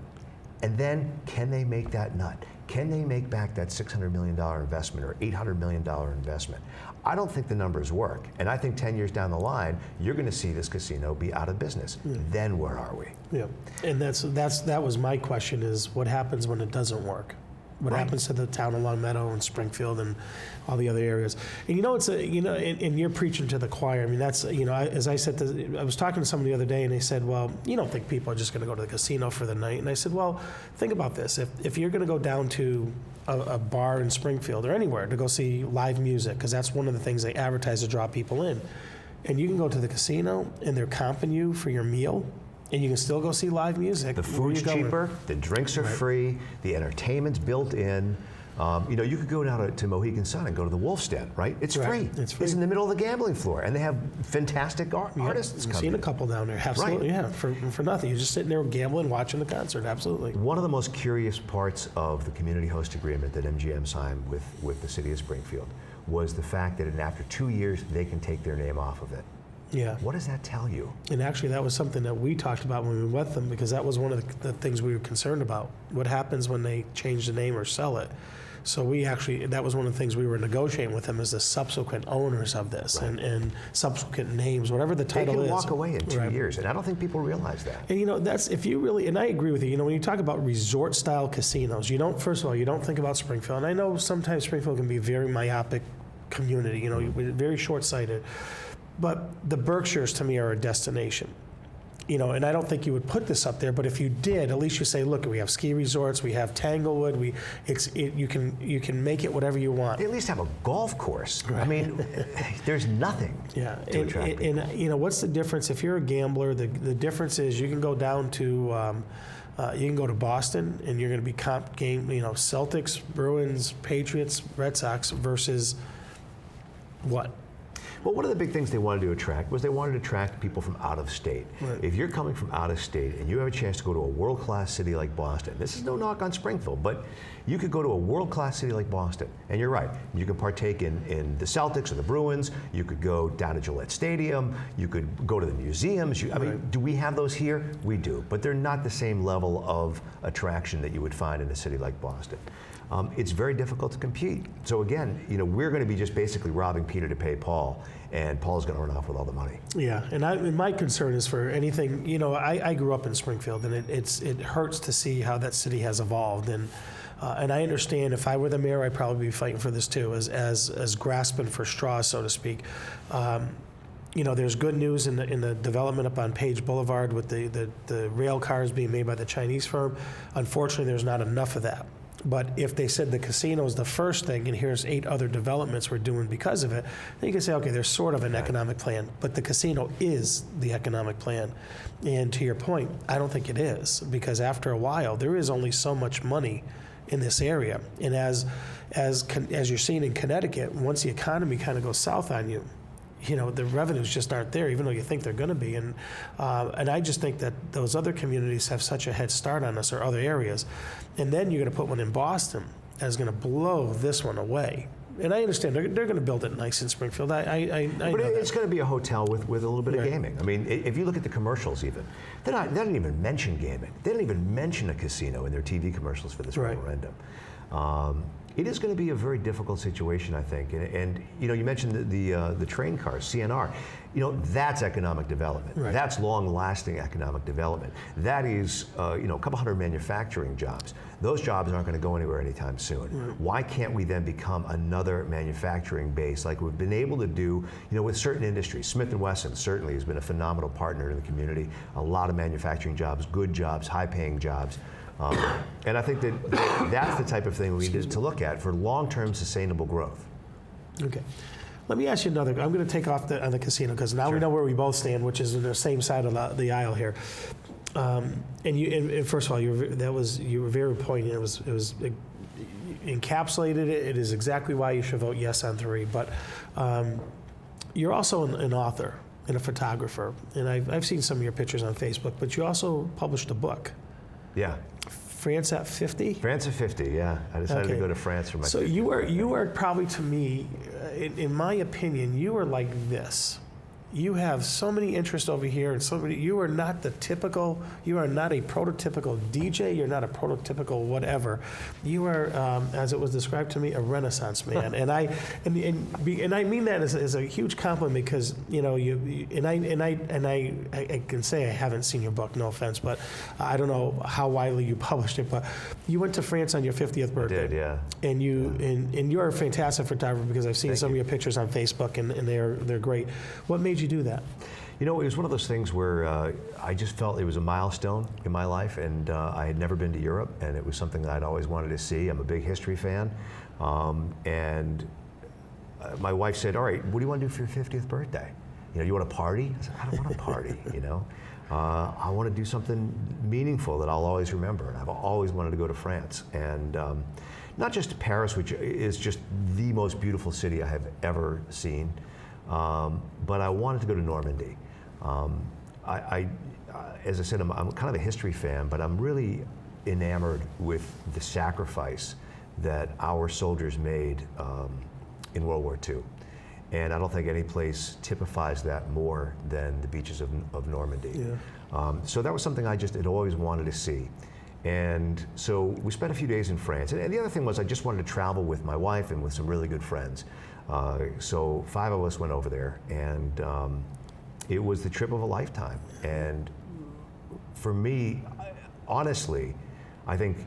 [SPEAKER 2] and then can they make that nut? Can they make back that $600 million investment or $800 million investment? I don't think the numbers work, and I think 10 years down the line, you're going to see this casino be out of business. Then where are we?
[SPEAKER 1] Yeah, and that was my question: is what happens when it doesn't work? What happens to the town of Long Meadow and Springfield and all the other areas? And and you're preaching to the choir. I mean, that's, as I said, I was talking to someone the other day and they said, well, you don't think people are just going to go to the casino for the night? And I said, well, think about this. If you're going to go down to a bar in Springfield or anywhere to go see live music, because that's one of the things they advertise to draw people in, and you can go to the casino and they're comping you for your meal, and you can still go see live music.
[SPEAKER 2] The food's cheaper, the drinks are free, the entertainment's built in. You could go down to Mohegan Sun and go to the Wolf's Den, right? It's free.
[SPEAKER 1] It's free.
[SPEAKER 2] It's in the middle of the gambling floor, and they have fantastic artists
[SPEAKER 1] I've
[SPEAKER 2] come
[SPEAKER 1] seen
[SPEAKER 2] in.
[SPEAKER 1] a couple down there, absolutely, yeah, for nothing. You're just sitting there gambling, watching the concert, absolutely.
[SPEAKER 2] One of the most curious parts of the community host agreement that MGM signed with the city of Springfield was the fact that after 2 years, they can take their name off of it.
[SPEAKER 1] Yeah.
[SPEAKER 2] What does that tell you?
[SPEAKER 1] And actually, that was something that we talked about when we went with them, because that was one of the things we were concerned about. What happens when they change the name or sell it? So that was one of the things we were negotiating with them, as the subsequent owners of this, and subsequent names, whatever the title is.
[SPEAKER 2] They can walk away in 2 years, and I don't think people realize that.
[SPEAKER 1] And that's, if you really, and I agree with you, when you talk about resort-style casinos, first of all, you don't think about Springfield. And I know sometimes Springfield can be a very myopic community, very short-sighted. But the Berkshires, to me, are a destination. And I don't think you would put this up there, but if you did, at least you say, look, we have ski resorts, we have Tanglewood, you can make it whatever you want.
[SPEAKER 2] They at least have a golf course. Right. I mean, there's nothing to attract people.
[SPEAKER 1] And what's the difference? If you're a gambler, the difference is you can go down to, you can go to Boston, and you're going to be comp game, Celtics, Bruins, Patriots, Red Sox versus what?
[SPEAKER 2] Well, one of the big things they wanted to attract was they wanted to attract people from out of state.
[SPEAKER 1] Right.
[SPEAKER 2] If you're coming from out of state and you have a chance to go to a world-class city like Boston, this is no knock on Springfield, but you could go to a world-class city like Boston, and you're right, you can partake in the Celtics or the Bruins, you could go down to Gillette Stadium, you could go to the museums. I mean, do we have those here? We do, but they're not the same level of attraction that you would find in a city like Boston. It's very difficult to compete. So again, we're going to be just basically robbing Peter to pay Paul, and Paul's going to run off with all the money.
[SPEAKER 1] Yeah, and my concern is for anything. I grew up in Springfield, and it hurts to see how that city has evolved. And I understand if I were the mayor, I'd probably be fighting for this too, as grasping for straws, so to speak. There's good news in the development up on Page Boulevard with the rail cars being made by the Chinese firm. Unfortunately, there's not enough of that. But if they said the casino is the first thing, and here's 8 other developments we're doing because of it, then you can say, okay, there's sort of an economic plan, but the casino is the economic plan. And to your point, I don't think it is, because after a while, there is only so much money in this area. And as you're seeing in Connecticut, once the economy kind of goes south on you, the revenues just aren't there, even though you think they're going to be. And I just think that those other communities have such a head start on us, or other areas. And then you're going to put one in Boston that is going to blow this one away. And I understand they're going to build it nice in Springfield. I
[SPEAKER 2] but
[SPEAKER 1] know
[SPEAKER 2] it's
[SPEAKER 1] that.
[SPEAKER 2] going to be a hotel with a little bit of
[SPEAKER 1] Right.
[SPEAKER 2] gaming. I mean, if you look at the commercials, even they don't even mention gaming. They don't even mention a casino in their TV commercials for this
[SPEAKER 1] Right.
[SPEAKER 2] referendum. It is going to be a very difficult situation, I think. And you mentioned the train cars, CNR. That's economic development.
[SPEAKER 1] Right.
[SPEAKER 2] That's long-lasting economic development. That is, a couple hundred manufacturing jobs. Those jobs aren't going to go anywhere anytime soon.
[SPEAKER 1] Right.
[SPEAKER 2] Why can't we then become another manufacturing base like we've been able to do, with certain industries? Smith & Wesson certainly has been a phenomenal partner in the community. A lot of manufacturing jobs, good jobs, high-paying jobs. And I think that's the type of thing we need to look at for long-term sustainable growth.
[SPEAKER 1] Okay. Let me ask you another. I'm going to take off on the casino, because now we
[SPEAKER 2] Sure.
[SPEAKER 1] know where we both stand, which is on the same side of the aisle here. And first of all, you were very poignant. It was encapsulated. It is exactly why you should vote yes on 3. But you're also an author and a photographer, and I've seen some of your pictures on Facebook. But you also published a book.
[SPEAKER 2] Yeah.
[SPEAKER 1] France at 50?
[SPEAKER 2] France at 50, yeah. I decided to go to France for my 50th.
[SPEAKER 1] So you are probably, to me, in my opinion, you are like this. You have so many interests over here, and you are not a prototypical DJ, you're not a prototypical whatever. You are, as it was described to me, a Renaissance man. and I mean that as a huge compliment, because I can say I haven't seen your book, no offense, but I don't know how widely you published it, but you went to France on your 50th birthday.
[SPEAKER 2] I did, yeah.
[SPEAKER 1] And you're a fantastic photographer, because I've seen some of your pictures on Facebook, and they're great. What made you do that?
[SPEAKER 2] It was one of those things where I just felt it was a milestone in my life, and I had never been to Europe, and it was something that I'd always wanted to see. I'm a big history fan, and my wife said, "All right, what do you want to do for your 50th birthday? You want to party?" I said, "I don't want to party, I want to do something meaningful that I'll always remember." And I've always wanted to go to France, and not just Paris, which is just the most beautiful city I have ever seen, but I wanted to go to Normandy. As I said, I'm kind of a history fan, but I'm really enamored with the sacrifice that our soldiers made in World War II. And I don't think any place typifies that more than the beaches of Normandy.
[SPEAKER 1] Yeah.
[SPEAKER 2] So that was something I just had always wanted to see. And so we spent a few days in France. And the other thing was I just wanted to travel with my wife and with some really good friends. So 5 of us went over there, and it was the trip of a lifetime. And for me, honestly, I think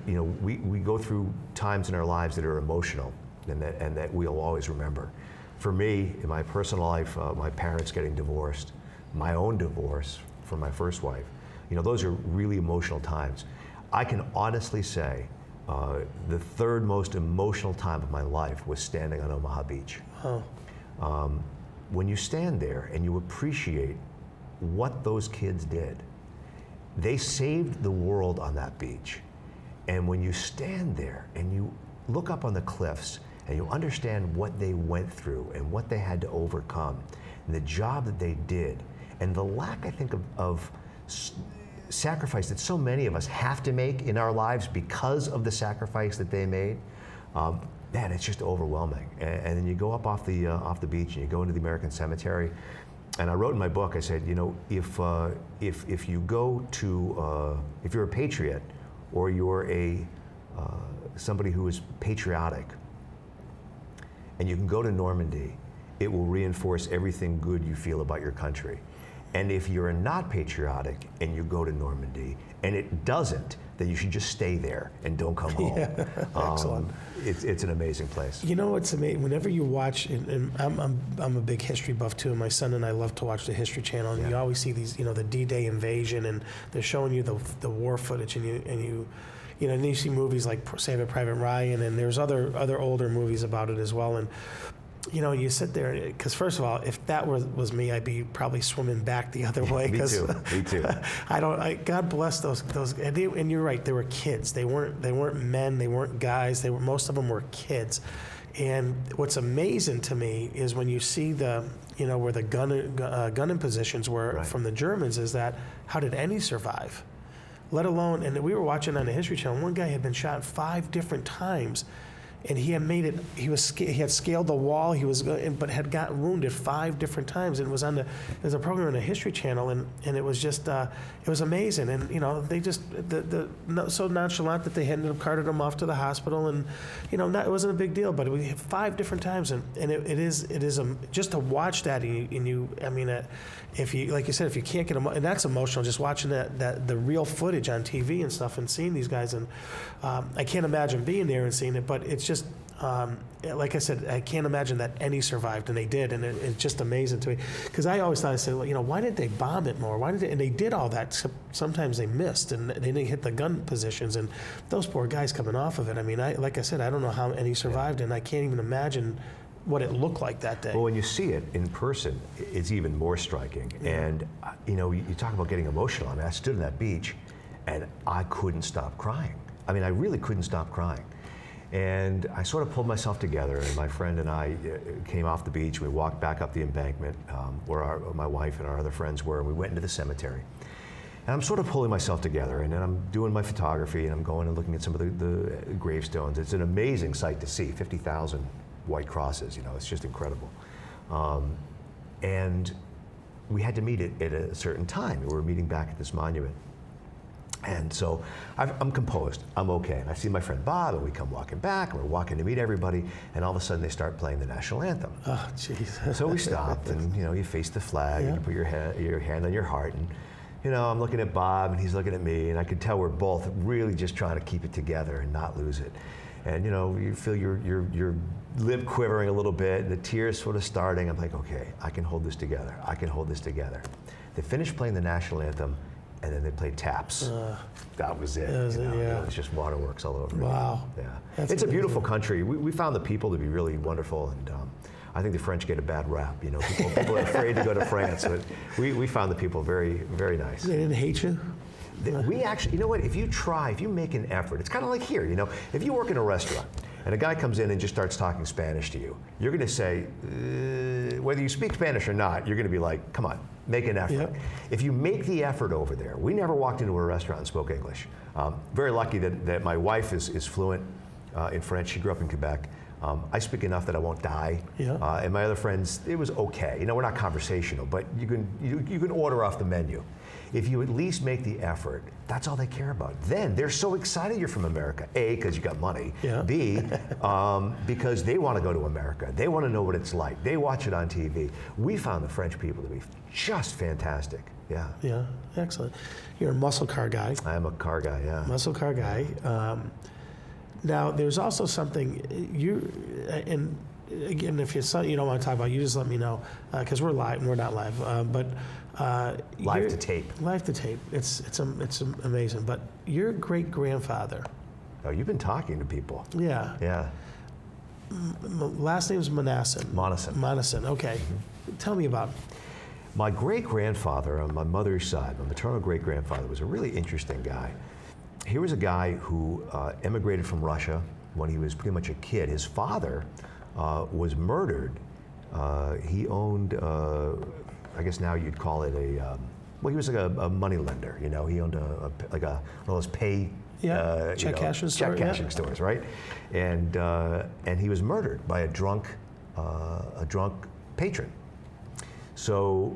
[SPEAKER 2] we go through times in our lives that are emotional, and that we'll always remember. For me, in my personal life, my parents getting divorced, my own divorce from my first wife, those are really emotional times. I can honestly say the third most emotional time of my life was standing on Omaha Beach.
[SPEAKER 1] Oh.
[SPEAKER 2] When you stand there and you appreciate what those kids did, they saved the world on that beach. And when you stand there and you look up on the cliffs and you understand what they went through and what they had to overcome, and the job that they did, and the lack, I think, of sacrifice that so many of us have to make in our lives because of the sacrifice that they made, man, it's just overwhelming. And then you go up off the beach and you go into the American Cemetery. And I wrote in my book, I said, if you go to, if you're a patriot, or you're somebody who is patriotic, and you can go to Normandy, it will reinforce everything good you feel about your country. And if you're not patriotic and you go to Normandy and it doesn't, then you should just stay there and don't come home.
[SPEAKER 1] Yeah, excellent.
[SPEAKER 2] It's an amazing place.
[SPEAKER 1] It's amazing. Whenever you watch, and I'm a big history buff too, and my son and I love to watch the History Channel, and you always see these, the D-Day invasion, and they're showing you the war footage, and you know, and you see movies like Saving Private Ryan, and there's other older movies about it as well. And you know, you sit there, because first of all, if that was me, I'd be probably swimming back the other way.
[SPEAKER 2] Me too. Me too.
[SPEAKER 1] God bless those, and you're right. They were kids. They weren't men. They weren't guys. Most of them were kids. And what's amazing to me is when you see where the gunning positions were
[SPEAKER 2] Right.
[SPEAKER 1] from the Germans, is that how did any survive? Let alone, and we were watching on the History Channel. One guy had been shot 5 different times. And he had made it. He had scaled the wall. But had gotten wounded 5 different times. And it was there's a program on the History Channel, and it was just it was amazing. And you know, they just so nonchalant that they ended up carted him off to the hospital, and you know, it wasn't a big deal. But we had 5 different times, and it is just to watch that. And you I mean, if you, like you said, if you can't get and that's emotional. Just watching the real footage on TV and stuff, and seeing these guys, and I can't imagine being there and seeing it. But it's just. Like I said, I can't imagine that any survived, and they did, and it's just amazing to me. Because I always thought, I said, well, you know, why didn't they bomb it more? And they did all that. Sometimes they missed, and they didn't hit the gun positions, and those poor guys coming off of it. I mean, like I said, I don't know how any survived, and I can't even imagine what it looked like that day.
[SPEAKER 2] Well, when you see it in person, it's even more striking.
[SPEAKER 1] Yeah.
[SPEAKER 2] And you know, you talk about getting emotional. I mean, I stood on that beach, and I couldn't stop crying. I mean, I really couldn't stop crying. And I sort of pulled myself together, and my friend and I came off the beach. We walked back up the embankment where my wife and our other friends were, and we went into the cemetery. And I'm sort of pulling myself together, and then I'm doing my photography, and I'm going and looking at some of the gravestones. It's an amazing sight to see, 50,000 white crosses, you know, it's just incredible. And we had to meet at a certain time. We were meeting back at this monument. And so I'm composed, I'm okay. And I see my friend Bob, and we come walking back, and we're walking to meet everybody, and all of a sudden they start playing the national anthem.
[SPEAKER 1] Oh, jeez.
[SPEAKER 2] So we stopped, and you know, you face the flag,
[SPEAKER 1] Yeah.
[SPEAKER 2] and you put your hand on your heart, and you know, I'm looking at Bob, and he's looking at me, and I could tell we're both really just trying to keep it together and not lose it. And you know, you feel your lip quivering a little bit, and the tears sort of starting. I'm like, okay, I can hold this together. I can hold this together. They finished playing the national anthem, and then they played taps. That was it.
[SPEAKER 1] Yeah.
[SPEAKER 2] It was just waterworks all over.
[SPEAKER 1] Wow.
[SPEAKER 2] Yeah.
[SPEAKER 1] That's
[SPEAKER 2] It's a beautiful
[SPEAKER 1] amazing.
[SPEAKER 2] country. We found the people to be really wonderful, and I think the French get a bad rap. You know, people are afraid to go to France, but we found the people very, very nice.
[SPEAKER 1] They didn't hate you?
[SPEAKER 2] We actually, you know what, if you make an effort, it's kind of like here, you know, if you work in a restaurant and a guy comes in and just starts talking Spanish to you, you're going to say, whether you speak Spanish or not, you're going to be like, come on, make an effort.
[SPEAKER 1] Yep.
[SPEAKER 2] If you make the effort over there, we never walked into a restaurant and spoke English. Very lucky that my wife is fluent in French. She grew up in Quebec. I speak enough that I won't die.
[SPEAKER 1] Yeah.
[SPEAKER 2] And my other friends, it was okay. You know, we're not conversational, but you can order off the menu. If you at least make the effort, that's all they care about. Then they're so excited you're from America. A, because you got money.
[SPEAKER 1] Yeah.
[SPEAKER 2] B, because they want to go to America. They want to know what it's like. They watch it on TV. We found the French people to be just fantastic. Yeah.
[SPEAKER 1] Yeah, excellent. You're a muscle car guy.
[SPEAKER 2] I am a car guy, yeah.
[SPEAKER 1] Muscle car guy. Now, there's also something and again, if you don't want to talk about it, you just let me know, because we're live, we're not live, but
[SPEAKER 2] Live to tape.
[SPEAKER 1] Live to tape. It's amazing. But your great grandfather.
[SPEAKER 2] Oh, you've been talking to people.
[SPEAKER 1] Yeah.
[SPEAKER 2] Yeah.
[SPEAKER 1] Last name's Monasson.
[SPEAKER 2] Monasson.
[SPEAKER 1] Okay. Tell me about him.
[SPEAKER 2] My great-grandfather on my mother's side, my maternal great-grandfather, was a really interesting guy. He was a guy who emigrated from Russia when he was pretty much a kid. His father was murdered. He owned, I guess now you'd call it well, he was like a money lender. You know, he owned one of those pay.
[SPEAKER 1] Check cashing
[SPEAKER 2] stores, right? And he was murdered by a drunk patron. So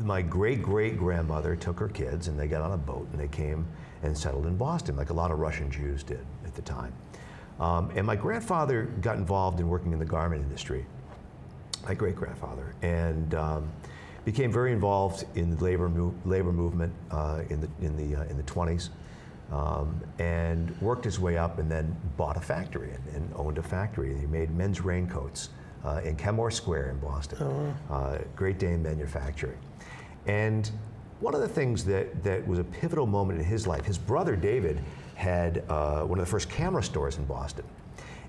[SPEAKER 2] my great-great-grandmother took her kids, and they got on a boat, and they came and settled in Boston, like a lot of Russian Jews did at the time. And my grandfather got involved in working in the garment industry, my great-grandfather, and became very involved in the labor movement in the 20s, and worked his way up, and then bought a factory and owned a factory. He made men's raincoats in Kenmore Square in Boston. Great Dane Manufacturing. And one of the things that was a pivotal moment in his life, his brother David had one of the first camera stores in Boston.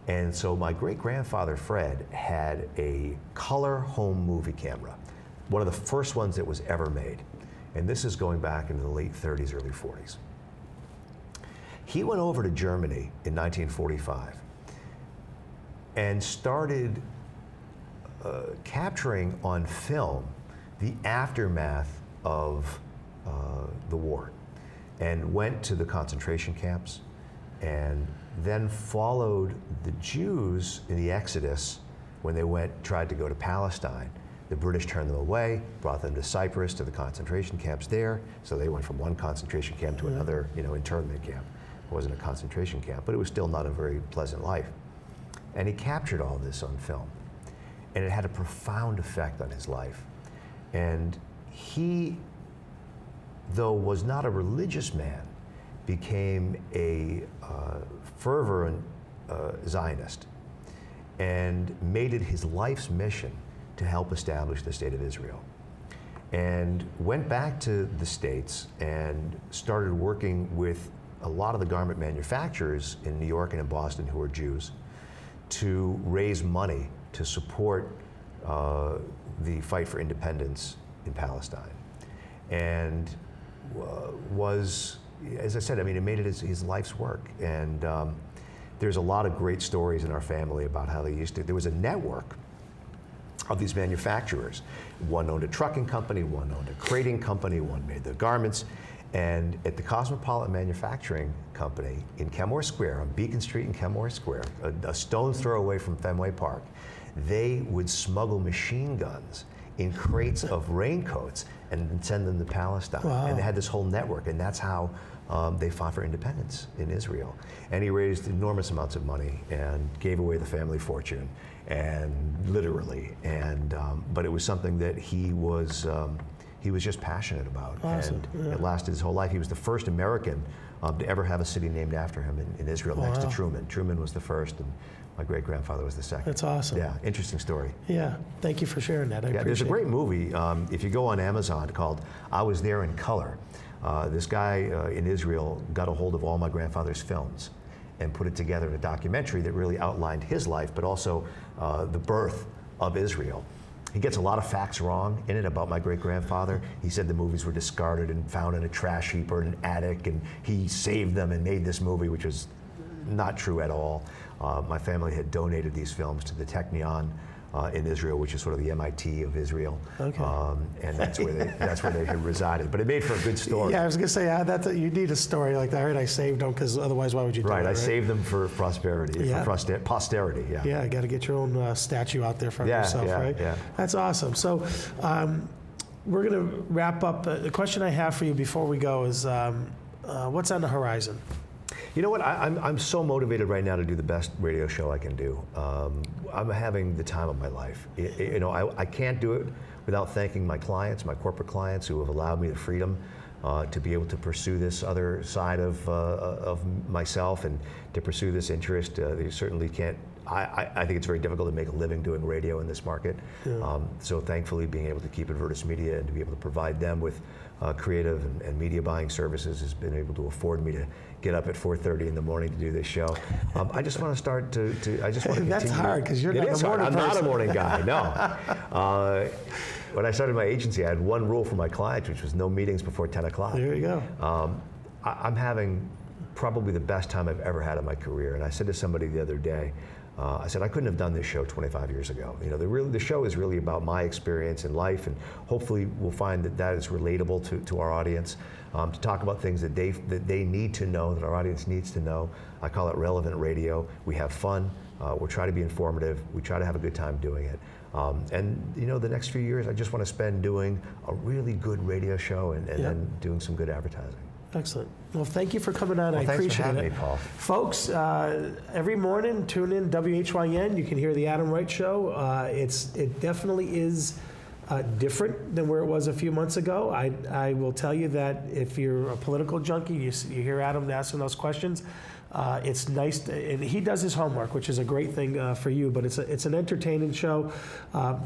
[SPEAKER 2] And so my great-grandfather Fred had a color home movie camera, one of the first ones that was ever made. And this is going back into the late 30s, early 40s. He went over to Germany in 1945 and started capturing on film the aftermath of the war, and went to the concentration camps, and then followed the Jews in the Exodus when they tried to go to Palestine. The British turned them away, brought them to Cyprus, to the concentration camps there. So they went from one concentration camp to another, internment camp. It wasn't a concentration camp, but it was still not a very pleasant life. And he captured all this on film. And it had a profound effect on his life. And he, though was not a religious man, became a fervent Zionist and made it his life's mission to help establish the state of Israel. And went back to the States and started working with a lot of the garment manufacturers in New York and in Boston who were Jews to raise money to support the fight for independence in Palestine. And was, as I said, it made it his life's work. And there's a lot of great stories in our family about how they used to. There was a network of these manufacturers. One owned a trucking company, one owned a crating company, one made the garments. And at the Cosmopolitan Manufacturing Company in Kenmore Square, on Beacon Street in Kenmore Square, a stone's throw away from Fenway Park, they would smuggle machine guns in crates of raincoats and send them to Palestine. Wow. And they had this whole network, and that's how they fought for independence in Israel. And he raised enormous amounts of money and gave away the family fortune, and literally. And but it was something that he was just passionate about.
[SPEAKER 1] Awesome.
[SPEAKER 2] And it lasted his whole life. He was the first American to ever have a city named after him in Israel, next to Truman. Truman was the first, and my great-grandfather was the second.
[SPEAKER 1] That's awesome.
[SPEAKER 2] Yeah, interesting story.
[SPEAKER 1] Yeah, thank you for sharing that. I appreciate it.
[SPEAKER 2] There's a great movie, if you go on Amazon, called I Was There in Color. This guy in Israel got a hold of all my grandfather's films and put it together in a documentary that really outlined his life, but also the birth of Israel. He gets a lot of facts wrong in it about my great-grandfather. He said the movies were discarded and found in a trash heap or an attic, and he saved them and made this movie, which was not true at all. My family had donated these films to the Technion in Israel, which is sort of the MIT of Israel.
[SPEAKER 1] Okay.
[SPEAKER 2] And that's where they had resided. But it made for a good story.
[SPEAKER 1] Yeah, I was going to say, you need a story like that. Right, I saved them, because otherwise why would you do it?
[SPEAKER 2] Right, I saved them for prosperity, for posterity, yeah.
[SPEAKER 1] Yeah, you got to get your own statue out there for yourself, right?
[SPEAKER 2] Yeah.
[SPEAKER 1] That's awesome. So we're going to wrap up. The question I have for you before we go is, what's on the horizon?
[SPEAKER 2] You know what? I'm so motivated right now to do the best radio show I can do. I'm having the time of my life. I can't do it without thanking my clients, my corporate clients, who have allowed me the freedom to be able to pursue this other side of myself and to pursue this interest. You certainly can't. I think it's very difficult to make a living doing radio in this market. Yeah. So thankfully, being able to keep Advertus Media and to be able to provide them with creative and media buying services has been able to afford me to get up at 4:30 in the morning to do this show. I just want to start to I just want to continue.
[SPEAKER 1] That's hard, because you're not a morning person.
[SPEAKER 2] I'm not a morning guy, no. When I started my agency, I had one rule for my clients, which was no meetings before 10 o'clock.
[SPEAKER 1] There you go.
[SPEAKER 2] I'm having probably the best time I've ever had in my career. And I said to somebody the other day, I said, I couldn't have done this show 25 years ago. The show is really about my experience in life, and hopefully we'll find that is relatable to our audience, to talk about things that they need to know, that our audience needs to know. I call it relevant radio. We have fun. We try to be informative. We try to have a good time doing it. And the next few years, I just want to spend doing a really good radio show and then doing some good advertising.
[SPEAKER 1] Excellent. Well, thank you for coming on. I appreciate it.
[SPEAKER 2] Thanks for having me, Paul.
[SPEAKER 1] Folks, every morning, tune in WHYN. You can hear the Adam Wright Show. It definitely is different than where it was a few months ago. I will tell you that if you're a political junkie, you hear Adam asking those questions, It's nice, and he does his homework, which is a great thing for you. But it's an entertaining show,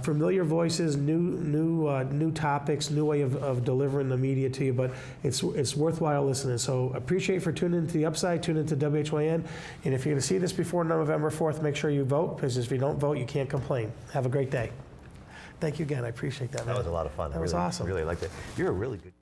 [SPEAKER 1] familiar voices, new topics, new way of delivering the media to you. But it's worthwhile listening. So appreciate for tuning into the Upside, tune into WHYN, and if you're going to see this before November 4th, make sure you vote, because if you don't vote, you can't complain. Have a great day. Thank you again. I appreciate that, man.
[SPEAKER 2] That was a lot of fun.
[SPEAKER 1] That was awesome.
[SPEAKER 2] Really liked it. You're a really good.